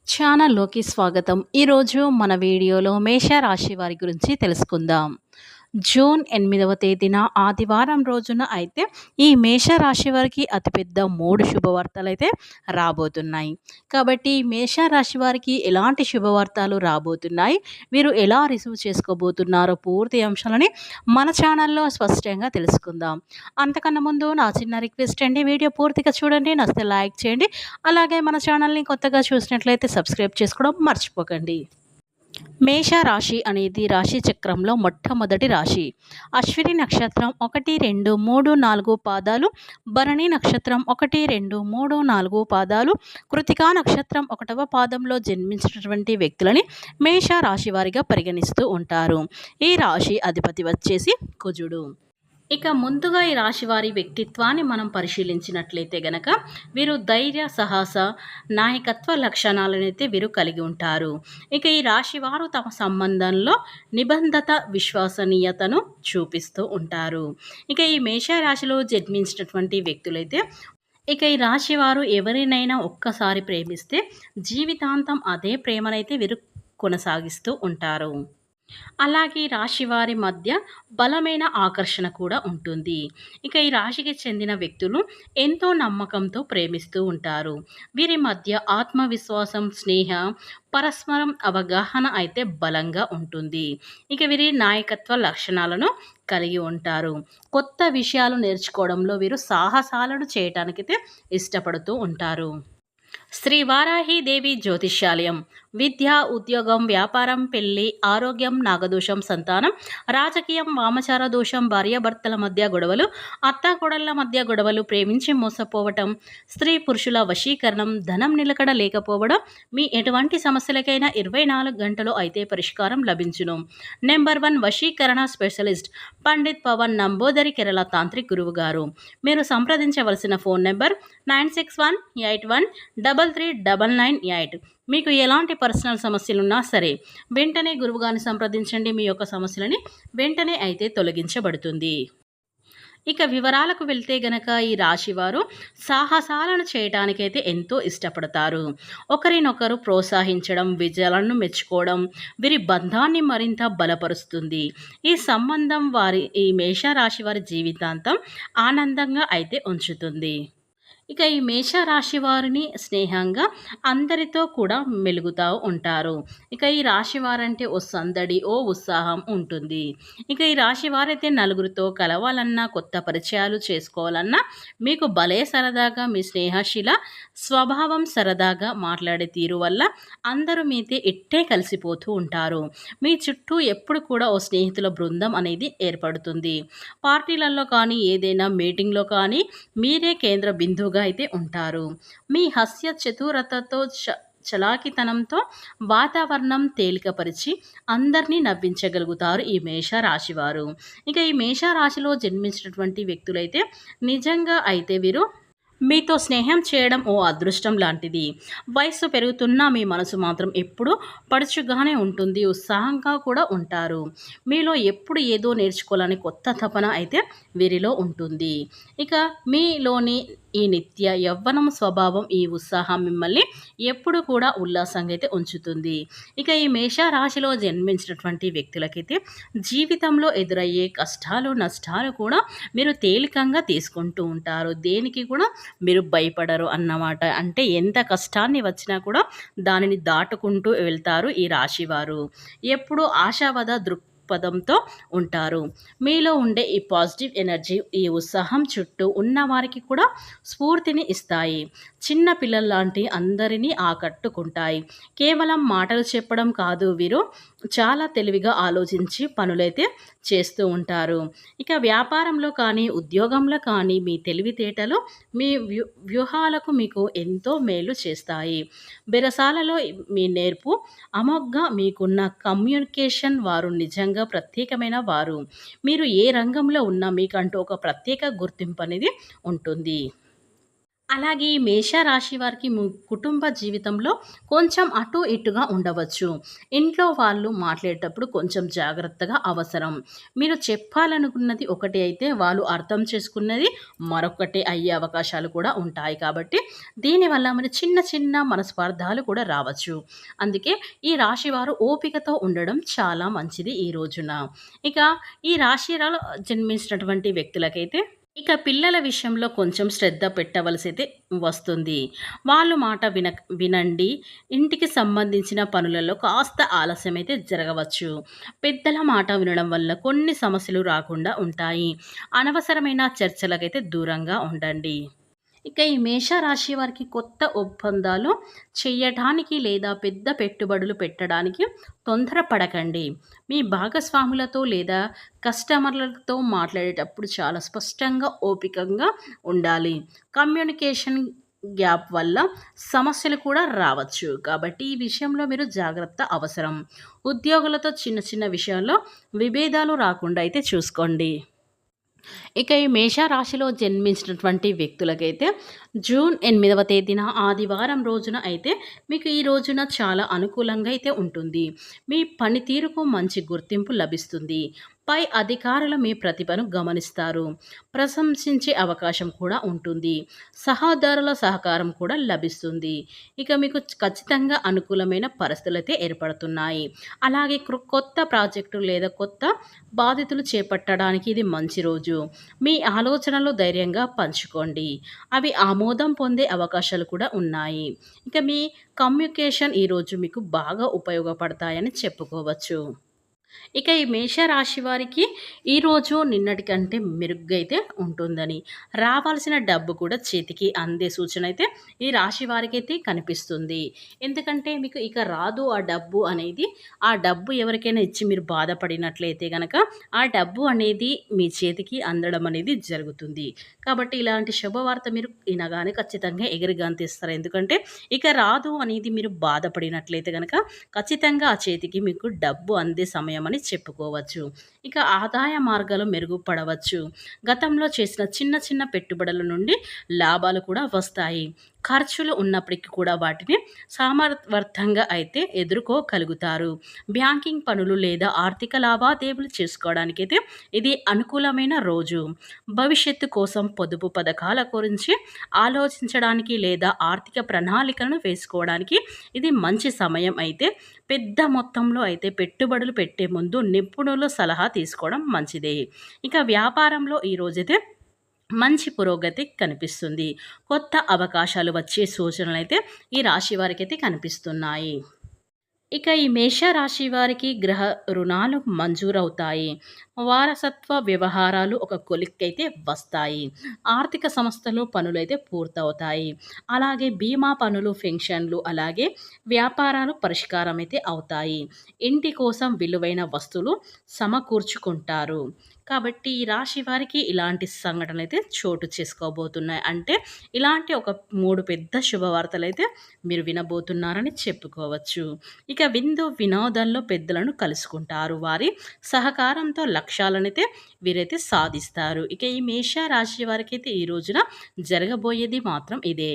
ఛానల్లోకి స్వాగతం. ఈరోజు మన వీడియోలో మేషరాశి వారి గురించి తెలుసుకుందాం. జూన్ 8వ తేదీన ఆదివారం రోజున అయితే ఈ మేషరాశి వారికి అతిపెద్ద 3 శుభవార్తలైతే రాబోతున్నాయి. కాబట్టి ఈ మేషరాశి వారికి ఎలాంటి శుభవార్తలు రాబోతున్నాయి, వీరు ఎలా రిసీవ్ చేసుకోబోతున్నారో పూర్తి అంశాలని మన ఛానల్లో స్పష్టంగా తెలుసుకుందాం. అంతకన్నా ముందు నా చిన్న రిక్వెస్ట్ అండి, వీడియో పూర్తిగా చూడండి, నచ్చితే లైక్ చేయండి. అలాగే మన ఛానల్ని కొత్తగా చూసినట్లయితే సబ్స్క్రైబ్ చేసుకోవడం మర్చిపోకండి. మేషరాశి అనేది రాశి చక్రంలో మొట్టమొదటి రాశి. అశ్విని నక్షత్రం 1, 2, 3, 4 పాదాలు, భరణి నక్షత్రం 1, 2, 3, 4 పాదాలు, కృతికా నక్షత్రం 1వ పాదంలో జన్మించినటువంటి వ్యక్తులని మేషరాశి వారిగా పరిగణిస్తూ ఉంటారు. ఈ రాశి అధిపతి వచ్చేసి కుజుడు. ఇక ముందుగా ఈ రాశి వారి వ్యక్తిత్వాన్ని మనం పరిశీలించినట్లయితే గనక వీరు ధైర్య, సాహస, నాయకత్వ లక్షణాలనైతే వీరు కలిగి ఉంటారు. ఇక ఈ రాశి వారు తమ సంబంధంలో నిబంధత, విశ్వసనీయతను చూపిస్తూ ఉంటారు. ఇక ఈ మేషరాశిలో జన్మించినటువంటి వ్యక్తులైతే ఈ రాశి వారు ఎవరినైనా ఒక్కసారి ప్రేమిస్తే జీవితాంతం అదే ప్రేమనైతే వీరు కొనసాగిస్తూ ఉంటారు. అలాగే ఈ రాశి వారి మధ్య బలమైన ఆకర్షణ కూడా ఉంటుంది. ఇక ఈ రాశికి చెందిన వ్యక్తులు ఎంతో నమ్మకంతో ప్రేమిస్తూ ఉంటారు. వీరి మధ్య ఆత్మవిశ్వాసం, స్నేహ, పరస్పరం అవగాహన అయితే బలంగా ఉంటుంది. ఇక వీరి నాయకత్వ లక్షణాలను కలిగి ఉంటారు. కొత్త విషయాలు నేర్చుకోవడంలో వీరు సాహసాలను చేయటానికైతే ఇష్టపడుతూ ఉంటారు. శ్రీ వారాహీదేవి జ్యోతిష్యాలయం. విద్య, ఉద్యోగం, వ్యాపారం, పెళ్లి, ఆరోగ్యం, నాగదోషం, సంతానం, రాజకీయం, వామచార దోషం, భార్యాభర్తల మధ్య గొడవలు, అత్తాకోడళ్ల మధ్య గొడవలు, ప్రేమించి మోసపోవటం, స్త్రీ పురుషుల వశీకరణం, ధనం నిలకడ లేకపోవడం, మీ ఎటువంటి సమస్యలకైనా 24 గంటలు అయితే పరిష్కారం లభించును. నెంబర్ 1 వశీకరణ స్పెషలిస్ట్ పండిత్ పవన్ నంబోదరి, కేరళ తాంత్రిక్ గురువు గారు. మీరు సంప్రదించవలసిన ఫోన్ నెంబర్ 9618133998. మీకు ఎలాంటి పర్సనల్ సమస్యలున్నా సరే వెంటనే గురువుగారిని సంప్రదించండి. మీ యొక్క సమస్యలని వెంటనే అయితే తొలగించబడుతుంది. ఇక వివరాలకు వెళ్తే గనక ఈ రాశివారు సాహసాలను చేయటానికైతే ఎంతో ఇష్టపడతారు. ఒకరినొకరు ప్రోత్సహించడం, విజయాలను మెచ్చుకోవడం వీరి బంధాన్ని మరింత బలపరుస్తుంది. ఈ సంబంధం ఈ మేషరాశి వారి జీవితాంతం ఆనందంగా అయితే ఉంచుతుంది. ఈ మేషరాశి వారిని స్నేహంగా అందరితో కూడా మెలుగుతూ ఉంటారు. ఈ రాశి వారంటే ఓ సందడి, ఓ ఉత్సాహం ఉంటుంది. ఈ రాశి వారైతే నలుగురితో కలవాలన్నా, కొత్త పరిచయాలు చేసుకోవాలన్నా మీకు భలే సరదాగా, మీ స్నేహశీల స్వభావం, సరదాగా మాట్లాడే తీరు వల్ల అందరూ మీతో ఇట్టే కలిసిపోతూ ఉంటారు. మీ చుట్టూ ఎప్పుడు కూడా ఓ స్నేహితుల బృందం అనేది ఏర్పడుతుంది. పార్టీలలో కానీ, ఏదైనా మీటింగ్లో కానీ మీరే కేంద్ర బిందువుగా అయితే ఉంటారు. మీ హాస్య చతురతతో, చలాకితనంతో వాతావరణం తేలికపరిచి అందరినీ నవ్వించగలుగుతారు ఈ మేషరాశివారు. ఈ మేషరాశిలో జన్మించినటువంటి వ్యక్తులైతే నిజంగా అయితే వీరు మీతో స్నేహం చేయడం ఓ అదృష్టం లాంటిది. వయస్సు పెరుగుతున్నా మీ మనసు మాత్రం ఎప్పుడూ పడుచుగానే ఉంటుంది. ఉత్సాహంగా కూడా ఉంటారు. మీలో ఎప్పుడు ఏదో నేర్చుకోవాలని కొత్త తపన అయితే వీరిలో ఉంటుంది. మీలోని ఈ నిత్య యవ్వనం స్వభావం, ఈ ఉత్సాహం మిమ్మల్ని ఎప్పుడు కూడా ఉల్లాసంగా అయితే ఉంచుతుంది. ఈ మేషరాశిలో జన్మించినటువంటి వ్యక్తులకైతే జీవితంలో ఎదురయ్యే కష్టాలు, నష్టాలు కూడా మీరు తేలికంగా తీసుకుంటూ ఉంటారు. దేనికి కూడా మీరు భయపడరు అన్నమాట. అంటే ఎంత కష్టాన్ని వచ్చినా కూడా దానిని దాటుకుంటూ వెళ్తారు ఈ రాశివారు. ఎప్పుడూ ఆశావాద దృక్పథంతో ఉంటారు. మీలో ఉండే ఈ పాజిటివ్ ఎనర్జీ, ఈ ఉత్సాహం చుట్టూ ఉన్న వారికి కూడా స్ఫూర్తిని ఇస్తాయి. చిన్న పిల్లల్లాంటి అందరినీ ఆకట్టుకుంటాయి. కేవలం మాటలు చెప్పడం కాదు, వీరు చాలా తెలివిగా ఆలోచించి పనులైతే చేస్తూ ఉంటారు. వ్యాపారంలో కానీ, ఉద్యోగంలో కానీ మీ తెలివితేటలు, మీ వ్యూహాలకు మీకు ఎంతో మేలు చేస్తాయి. బెరసాలలో మీ నేర్పు, అమోఘంగా మీకున్న కమ్యూనికేషన్ వారు నిజంగా ప్రత్యేకమైన వారు. మీరు ఏ రంగంలో ఉన్నా మీకంటూ ఒక ప్రత్యేక గుర్తింపు అనేది ఉంటుంది. అలాగే ఈ మేషరాశి వారికి కుటుంబ జీవితంలో కొంచెం అటు ఇటుగా ఉండవచ్చు. ఇంట్లో వాళ్ళు మాట్లాడేటప్పుడు కొంచెం జాగ్రత్తగా అవసరం. మీరు చెప్పాలనుకున్నది ఒకటి అయితే వాళ్ళు అర్థం చేసుకున్నది మరొకటి అయ్యే అవకాశాలు కూడా ఉంటాయి. కాబట్టి దీనివల్ల మరి చిన్న చిన్న మనస్పార్థాలు కూడా రావచ్చు. అందుకే ఈ రాశి వారు ఓపికతో ఉండడం చాలా మంచిది ఈ రోజున. ఇక ఈ రాశిలో జన్మించినటువంటి వ్యక్తులకైతే ఇక పిల్లల విషయంలో కొంచెం శ్రద్ధ పెట్టవలసైతే వస్తుంది. వాళ్ళు మాట వినండి. ఇంటికి సంబంధించిన పనులలో కాస్త ఆలస్యమైతే జరగవచ్చు. పెద్దల మాట వినడం వల్ల కొన్ని సమస్యలు రాకుండా ఉంటాయి. అనవసరమైన చర్చలకైతే దూరంగా ఉండండి. ఇక ఈ మేషరాశి వారికి కొత్త ఒప్పందాలు చేయటానికి లేదా పెద్ద పెట్టుబడులు పెట్టడానికి తొందరపడకండి. మీ భాగస్వాములతో లేదా కస్టమర్లతో మాట్లాడేటప్పుడు చాలా స్పష్టంగా ఓపికంగా ఉండాలి. కమ్యూనికేషన్ గ్యాప్ వల్ల సమస్యలు కూడా రావచ్చు. కాబట్టి ఈ విషయంలో మీరు జాగ్రత్త అవసరం. ఉద్యోగులతో చిన్న చిన్న విషయాల్లో విభేదాలు రాకుండా అయితే చూసుకోండి. ఇక ఈ మేషరాశిలో జన్మించినటువంటి వ్యక్తులకైతే జూన్ 8వ తేదీన ఆదివారం రోజున అయితే మీకు ఈ రోజున చాలా అనుకూలంగా అయితే ఉంటుంది. మీ పనితీరుకు మంచి గుర్తింపు లభిస్తుంది. పై అధికారులు మీ ప్రతిభను గమనిస్తారు. ప్రశంసించే అవకాశం కూడా ఉంటుంది. సహోదరుల సహకారం కూడా లభిస్తుంది. ఇక మీకు ఖచ్చితంగా అనుకూలమైన పరిస్థితులు అయితే ఏర్పడుతున్నాయి. అలాగే కొత్త ప్రాజెక్టు లేదా కొత్త బాధ్యతలు చేపట్టడానికి ఇది మంచి రోజు. మీ ఆలోచనలు ధైర్యంగా పంచుకోండి. అవి ఆమోదం పొందే అవకాశాలు కూడా ఉన్నాయి. ఇక మీ కమ్యూనికేషన్ ఈరోజు మీకు బాగా ఉపయోగపడతాయని చెప్పుకోవచ్చు. ఇక ఈ మేషరాశి వారికి ఈరోజు నిన్నటి కంటే మెరుగ్గా అయితే ఉంటుందని, రావాల్సిన డబ్బు కూడా చేతికి అందే సూచన అయితే ఈ రాశి వారికి అయితే కనిపిస్తుంది. ఎందుకంటే మీకు ఇక రాదు ఆ డబ్బు అనేది, ఆ డబ్బు ఎవరికైనా ఇచ్చి మీరు బాధపడినట్లయితే గనక ఆ డబ్బు అనేది మీ చేతికి అందడం అనేది జరుగుతుంది. కాబట్టి ఇలాంటి శుభవార్త మీరు వినగానే ఖచ్చితంగా ఎగిరి గంతేస్తారు. ఎందుకంటే ఇక రాదు అనేది మీరు బాధపడినట్లయితే గనక ఖచ్చితంగా ఆ చేతికి మీకు డబ్బు అందే సమయం అని చెప్పుకోవచ్చు. ఇక ఆదాయ మార్గాలు మెరుగుపడవచ్చు. గతంలో చేసిన చిన్న చిన్న పెట్టుబడుల నుండి లాభాలు కూడా వస్తాయి. ఖర్చులు ఉన్నప్పటికీ కూడా వాటిని సామర్థ్యంగా అయితే ఎదుర్కోగలుగుతారు. బ్యాంకింగ్ పనులు లేదా ఆర్థిక లావాదేవీలు చేసుకోవడానికైతే ఇది అనుకూలమైన రోజు. భవిష్యత్తు కోసం పొదుపు పథకాల గురించి ఆలోచించడానికి లేదా ఆర్థిక ప్రణాళికలను వేసుకోవడానికి ఇది మంచి సమయం. అయితే పెద్ద మొత్తంలో అయితే పెట్టుబడులు పెట్టే ముందు నిపుణుల సలహా తీసుకోవడం మంచిదే. ఇక వ్యాపారంలో ఈరోజైతే మంచి పురోగతి కనిపిస్తుంది. కొత్త అవకాశాలు వచ్చే సూచనలు అయితే ఈ రాశి వారికి అయితే కనిపిస్తున్నాయి. ఇక ఈ మేషరాశి వారికి గ్రహ రుణాలు మంజూరవుతాయి. వారసత్వ వ్యవహారాలు ఒక కొలిక్కైతే వస్తాయి. ఆర్థిక సంస్థలు పనులైతే పూర్తవుతాయి. అలాగే బీమా పనులు, పెన్షన్లు, అలాగే వ్యాపారాలు పరిష్కారం అయితే అవుతాయి. ఇంటి కోసం విలువైన వస్తువులు సమకూర్చుకుంటారు. కాబట్టి ఈ రాశి వారికి ఇలాంటి సంఘటనలు అయితే చోటు చేసుకోబోతున్నాయి. అంటే ఇలాంటి ఒక 3 పెద్ద శుభవార్తలు అయితే మీరు వినబోతున్నారని చెప్పుకోవచ్చు. ఇక విందు వినోదాల్లో పెద్దలను కలుసుకుంటారు. వారి సహకారంతో లక్ష్యాలనైతే వీరైతే సాధిస్తారు. ఇక ఈ మేష రాశి వారికైతే ఈ రోజున జరగబోయేది మాత్రం ఇదే.